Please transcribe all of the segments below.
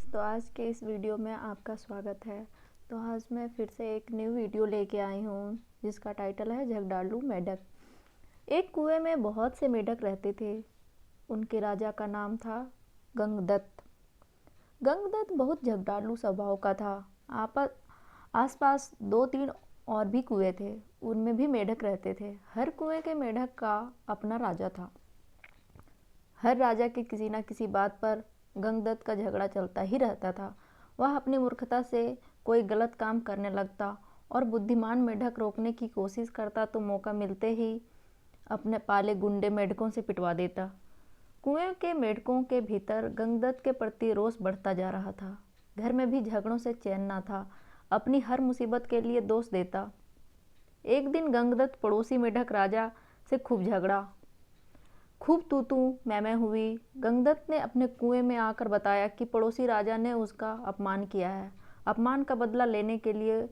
तो आज के इस वीडियो में आपका स्वागत है। तो आज मैं फिर से एक न्यू वीडियो लेके आई हूँ जिसका टाइटल है झगड़ालू मेढक। एक कुएं में बहुत से मेढक रहते थे। उनके राजा का नाम था गंगदत्त। गंगदत्त बहुत झगड़ालू स्वभाव का था। आसपास 2-3 और भी कुएं थे, उनमें भी मेढक रहते थे। हर कुएं के मेढक का अपना राजा था। हर राजा के किसी न किसी बात पर गंगदत्त का झगड़ा चलता ही रहता था। वह अपनी मूर्खता से कोई गलत काम करने लगता और बुद्धिमान मेढक रोकने की कोशिश करता तो मौका मिलते ही अपने पाले गुंडे मेढकों से पिटवा देता। कुएं के मेढकों के भीतर गंगदत्त के प्रति रोष बढ़ता जा रहा था। घर में भी झगड़ों से चैन न था। अपनी हर मुसीबत के लिए दोष देता। एक दिन गंगदत्त पड़ोसी मेढक राजा से खूब झगड़ा। खूब तू तू मैं हुई। गंगदत्त ने अपने कुएं में आकर बताया कि पड़ोसी राजा ने उसका अपमान किया है। अपमान का बदला लेने के लिए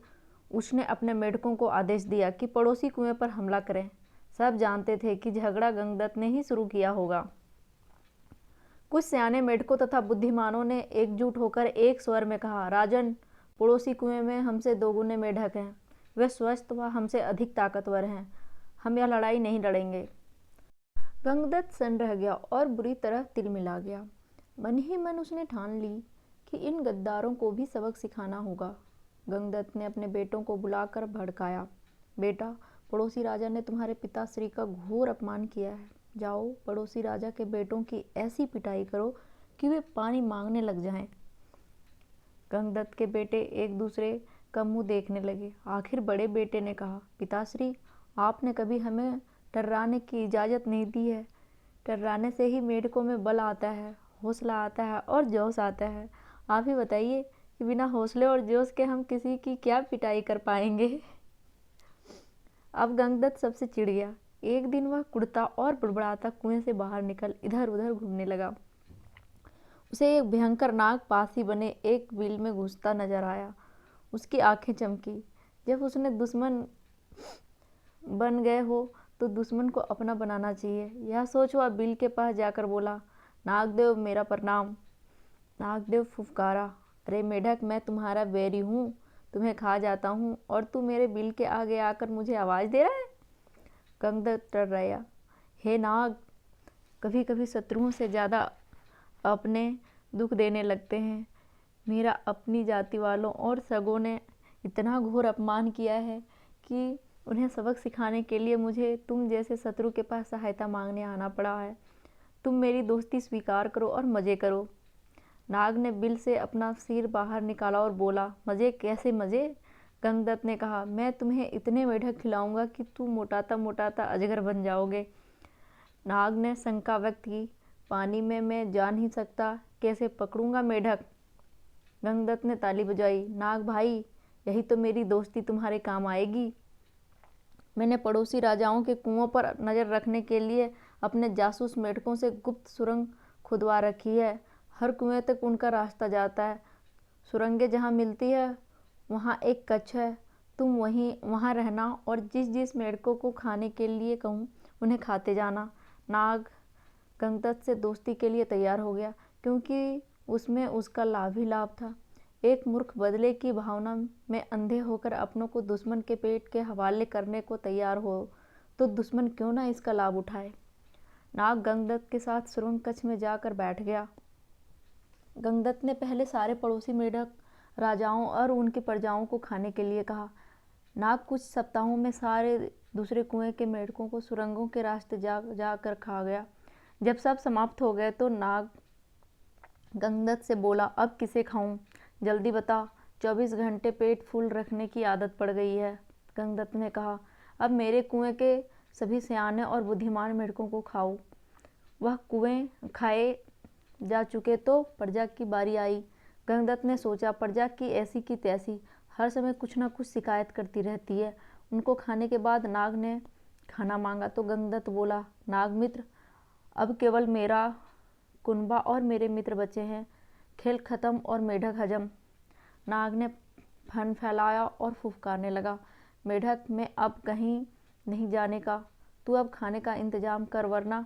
उसने अपने मेढकों को आदेश दिया कि पड़ोसी कुएं पर हमला करें। सब जानते थे कि झगड़ा गंगदत्त ने ही शुरू किया होगा। कुछ सियाने मेढकों तथा बुद्धिमानों ने एकजुट होकर एक स्वर में कहा, राजन, पड़ोसी कुएं में हमसे 2 गुने मेढक हैं। वे स्वस्थ व हमसे अधिक ताकतवर हैं। हम यह लड़ाई नहीं लड़ेंगे। गंगदत्त सन्न रह गया और बुरी तरह तिलमिला गया। मन ही मन उसने ठान ली कि इन गद्दारों को भी सबक सिखाना होगा। गंगदत्त ने अपने बेटों को बुलाकर भड़काया। बेटा, पड़ोसी राजा ने तुम्हारे पिताश्री का घोर अपमान किया है। जाओ, पड़ोसी राजा के बेटों की ऐसी पिटाई करो कि वे पानी मांगने लग जाएं। गंगदत्त के बेटे एक दूसरे का मुंह देखने लगे। आखिर बड़े बेटे ने कहा, पिताश्री, आपने कभी हमें टर्राने की इजाज़त नहीं दी है। टर्राने से ही मेढकों में बल आता है, हौसला आता है और जोश आता है। आप ही बताइए कि बिना हौसले और जोश के हम किसी की क्या पिटाई कर पाएंगे। अब गंगदत्त सबसे चिढ़ गया। एक दिन वह कुड़ता और बुड़बुड़ाता कुएं से बाहर निकल इधर उधर घूमने लगा। उसे एक भयंकर नाग पास ही बने एक बिल में घुसता नजर आया। उसकी आंखें चमकी। जब उसने दुश्मन बन गए हो तो दुश्मन को अपना बनाना चाहिए, यह सोच वह बिल के पास जाकर बोला, नागदेव, मेरा प्रणाम। नागदेव फुफकारा, अरे मेढक, मैं तुम्हारा बैरी हूँ, तुम्हें खा जाता हूँ और तू मेरे बिल के आगे आकर मुझे आवाज़ दे रहा है। गंगदत्त डर रहा। हे नाग, कभी कभी शत्रुओं से ज़्यादा अपने दुख देने लगते हैं। मेरा अपनी जाति वालों और सगों ने इतना घोर अपमान किया है कि उन्हें सबक सिखाने के लिए मुझे तुम जैसे शत्रु के पास सहायता मांगने आना पड़ा है। तुम मेरी दोस्ती स्वीकार करो और मज़े करो। नाग ने बिल से अपना सिर बाहर निकाला और बोला, मज़े? कैसे मज़े? गंगदत्त ने कहा, मैं तुम्हें इतने मेढक खिलाऊंगा कि तुम मोटाता मोटाता अजगर बन जाओगे। नाग ने शंका व्यक्त की, पानी में मैं जा नहीं सकता, कैसे पकड़ूंगा मेढक? गंगदत्त ने ताली बजाई, नाग भाई, यही तो मेरी दोस्ती तुम्हारे काम आएगी। मैंने पड़ोसी राजाओं के कुओं पर नज़र रखने के लिए अपने जासूस मेढकों से गुप्त सुरंग खुदवा रखी है। हर कुएं तक उनका रास्ता जाता है। सुरंगें जहाँ मिलती है वहाँ एक कक्ष है। तुम वहाँ रहना और जिस जिस मेढकों को खाने के लिए कहूँ उन्हें खाते जाना। नाग गंगदत्त से दोस्ती के लिए तैयार हो गया, क्योंकि उसमें उसका लाभ ही लाभ था। एक मूर्ख बदले की भावना में अंधे होकर अपनों को दुश्मन के पेट के हवाले करने को तैयार हो तो दुश्मन क्यों ना इसका लाभ उठाए। नाग गंगदत्त के साथ सुरंग कक्ष में जाकर बैठ गया। गंगदत्त ने पहले सारे पड़ोसी मेढक राजाओं और उनकी प्रजाओं को खाने के लिए कहा। नाग कुछ सप्ताहों में सारे दूसरे कुएं के मेढकों को सुरंगों के रास्ते जाकर खा गया। जब सब समाप्त हो गए तो नाग गंगदत्त से बोला, अब किसे खाऊं? जल्दी बता, 24 घंटे पेट फुल रखने की आदत पड़ गई है। गंगदत्त ने कहा, अब मेरे कुएं के सभी सियाने और बुद्धिमान मेढकों को खाओ। वह कुएं खाए जा चुके तो प्रजा की बारी आई। गंगदत्त ने सोचा, प्रजा की ऐसी की तैसी हर समय कुछ न कुछ शिकायत करती रहती है। उनको खाने के बाद नाग ने खाना मांगा तो गंगदत्त बोला, नाग मित्र, अब केवल मेरा कुनबा और मेरे मित्र बचे हैं। खेल खत्म और मेढक हजम। नाग ने फन फैलाया और फुफकारने लगा, मेढक, मैं अब कहीं नहीं जाने का। तू अब खाने का इंतजाम कर, वरना।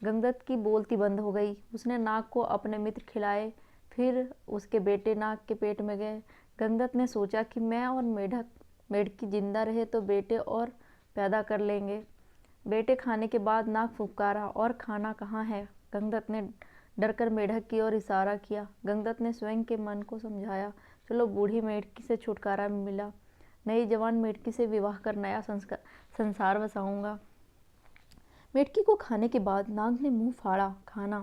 गंगदत्त की बोलती बंद हो गई। उसने नाग को अपने मित्र खिलाए फिर उसके बेटे नाग के पेट में गए। गंगदत्त ने सोचा कि मैं और मेढकी जिंदा रहे तो बेटे और पैदा कर लेंगे। बेटे खाने के बाद नाग फुफकारा, और खाना कहाँ है? गंगदत्त ने डरकर मेढक की ओर इशारा किया। गंगदत्त ने स्वयं के मन को समझाया, चलो बूढ़ी मेढकी से छुटकारा मिला, नई जवान मेढकी से विवाह कर नया संसार बसाऊंगा। मेढकी को खाने के बाद नाग ने मुंह फाड़ा, खाना।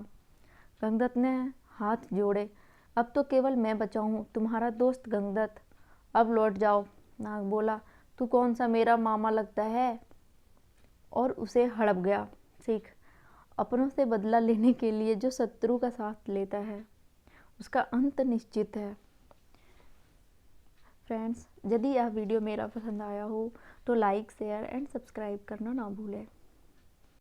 गंगदत्त ने हाथ जोड़े, अब तो केवल मैं बचा हूँ, तुम्हारा दोस्त गंगदत्त। अब लौट जाओ। नाग बोला, तू कौन सा मेरा मामा लगता है? और उसे हड़प गया। सीख, अपनों से बदला लेने के लिए जो शत्रु का साथ लेता है उसका अंत निश्चित है। फ्रेंड्स, यदि यह वीडियो मेरा पसंद आया हो तो लाइक, शेयर एंड सब्सक्राइब करना ना भूलें।